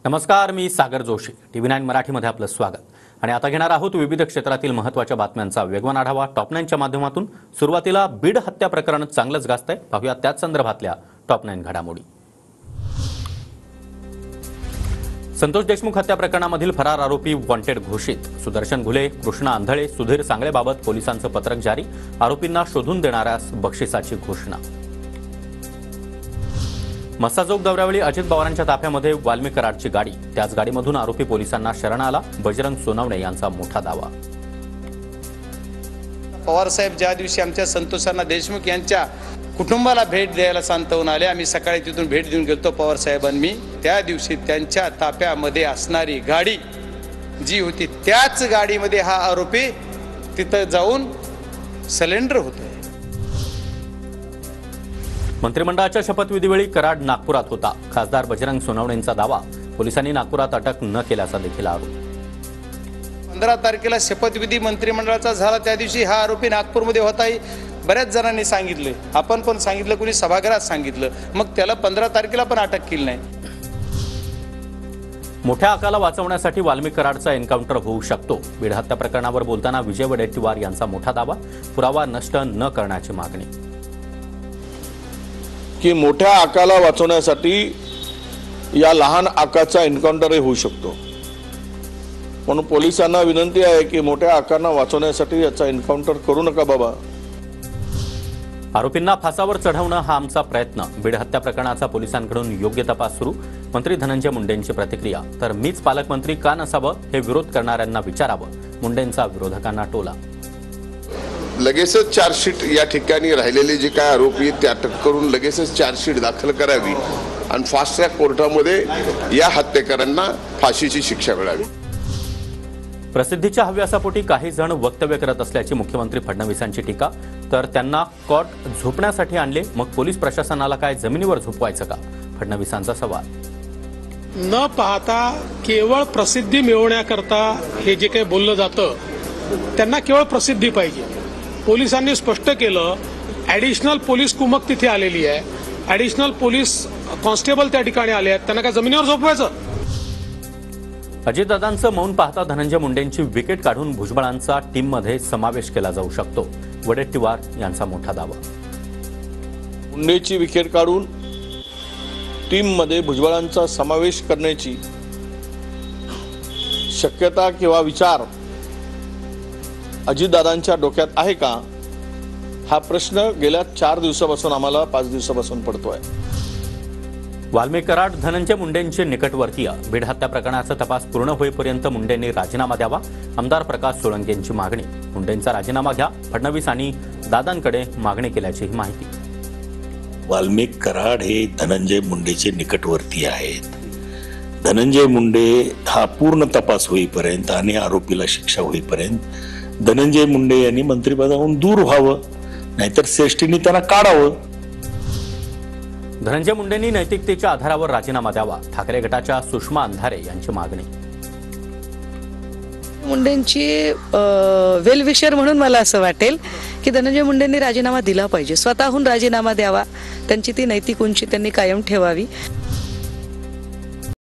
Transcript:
नमस्कार, मी सागर जोशी. TV9 मराठीमध्ये आपलं स्वागत. आणि आता घेणार आहोत विविध क्षेत्रातील महत्त्वाच्या बातम्यांचा वेगवान आढावा टॉप 9च्या माध्यमातून. सुरुवातीला बीड हत्या प्रकरण चांगलंच गाजतंय. पाहूया त्याच संदर्भातल्या टॉप 9 घडामोडी. संतोष देशमुख हत्या प्रकरणामधील फरार आरोपी वॉन्टेड घोषित. सुदर्शन घुले, कृष्णा आंधळे, सुधीर सांगळेबाबत पोलिसांचं पत्रक जारी. आरोपींना शोधून देणाऱ्यास बक्षिसाची घोषणा. मस्साजोग दौऱ्यावेळी अजित पवारांच्या ताफ्यामध्ये वाल्मिक कराडची गाडी. त्याच गाडीमधून आरोपी पोलिसांना शरण आला. बजरंग सोनवणे यांचा मोठा दावा. पवार साहेब ज्या दिवशी आमच्या संतोषांना देशमुख यांच्या कुटुंबाला भेट द्यायला सांतवून आले, आम्ही सकाळी तिथून भेट देऊन गेलो पवार साहेबांनी. त्या दिवशी त्यांच्या ताफ्यामध्ये असणारी गाडी जी होती त्याच गाडीमध्ये हा आरोपी तिथं जाऊन सरेंडर होतोय. मंत्रिमंडळाच्या शपथविधीवेळी कराड नागपुरात होता. खासदार बजरंग सोनवणेंचा दावा. पोलिसांनी नागपुरात अटक न केल्याचा देखील आरोप. 15 तारखेला शपथविधी मंत्रिमंडळाचा झाला, त्या दिवशी हा आरोपी नागपूरमध्ये होता. बऱ्याच जणांनी सांगितले, आपण पण सांगितलं, कुणी सभागृहात सांगितलं. मग त्याला 15 तारखेला पण अटक केली नाही. मोठ्या आकाला वाचवण्यासाठी वाल्मिक कराडचा एन्काउंटर होऊ शकतो. बीड हत्या प्रकरणावर बोलताना विजय वडेट्टीवार यांचा मोठा दावा. पुरावा नष्ट न करण्याची मागणी. की मोठ्या आकाला वाचवण्यासाठी या लहान आकाचा एन्काउंटरही होऊ शकतो. म्हणून पोलिसांना विनंती आहे की मोठ्या आकांना वाचवण्यासाठी याचा एन्काउंटर करू नका बाबा. आरोपींना फासावर चढवणं हा आमचा प्रयत्न. बीड हत्या प्रकरणाचा पोलिसांकडून योग्य तपास सुरू. मंत्री धनंजय मुंडेंची प्रतिक्रिया. तर मीच पालकमंत्री का नसावं हे विरोध करणाऱ्यांना विचारावं. मुंडेंचा विरोधकांना टोला. लगेचच चार्जशीट या ठिकाणी राहिलेले जे काय आरोपी आहेत ते अटक करून लगेचच चार्जशीट दाखल करावी आणि फास्ट ट्रॅक कोर्टामध्ये या हत्येकरांना फाशीची शिक्षा मिळावी. प्रसिद्धीच्या हव्यासापोटी काही जण वक्तव्य करत असल्याची मुख्यमंत्री फडणवीसांची टीका. तर त्यांना कॉट झोपण्यासाठी आणले, मग पोलीस प्रशासनाला काय जमिनीवर झोपवायचं का? फडणवीसांचा सवाल. न पाहता केवळ प्रसिद्धी मिळवण्याकरता हे जे काही बोललं जातं त्यांना केवळ प्रसिद्धी पाहिजे. पोलिसांनी स्पष्ट केलं, ॲडिशनल पोलीस कुमक तिथे आलेली आहे, ॲडिशनल पोलीस कॉन्स्टेबल त्या ठिकाणी आले आहेत, त्यांना काय जमिनीवर झोपवायचं? अजितदादांचं मौन पाहता धनंजय मुंडेंची विकेट काढून भुजबळांचा टीममध्ये समावेश केला जाऊ शकतो. वडेट्टीवार यांचा मोठा दावा. मुंडेची विकेट काढून टीममध्ये भुजबळांचा समावेश करण्याची शक्यता किंवा विचार अजितदादांच्या डोक्यात आहे का, हा प्रश्न गेल्या 4 दिवसापासून आम्हाला 5 दिवसापासून पडतोय. वाल्मिक कराड धनंजय मुंडेंचे निकटवर्तीय. बीड हत्या प्रकरणाचा तपास पूर्ण होईपर्यंत मुंडेंनी राजीनामा द्यावा. आमदार प्रकाश सोळंकेंची मागणी. मुंडेंचा राजीनामा घ्या, फडणवीस आणि दादांकडे मागणी केल्याचीही माहिती. वाल्मिक कराड हे धनंजय मुंडेचे निकटवर्ती आहेत. धनंजय मुंडे हा पूर्ण तपास होईपर्यंत आणि आरोपीला शिक्षा होईपर्यंत धनंजय मुंडे यांनी मंत्रिपदावरून दूर व्हावं, नाहीतर श्रेष्ठींनी त्यांना काढावं. धनंजय मुंडेंनी नैतिकतेच्या आधारावर राजीनामा द्यावा. ठाकरे गटाच्या सुषमा अंधारे यांची मागणी. मुंडेंची वेलविशर म्हणून मला असं वाटेल की धनंजय मुंडेंनी राजीनामा दिला पाहिजे. स्वतःहून राजीनामा द्यावा. त्यांची ती नैतिक उंची त्यांनी कायम ठेवावी.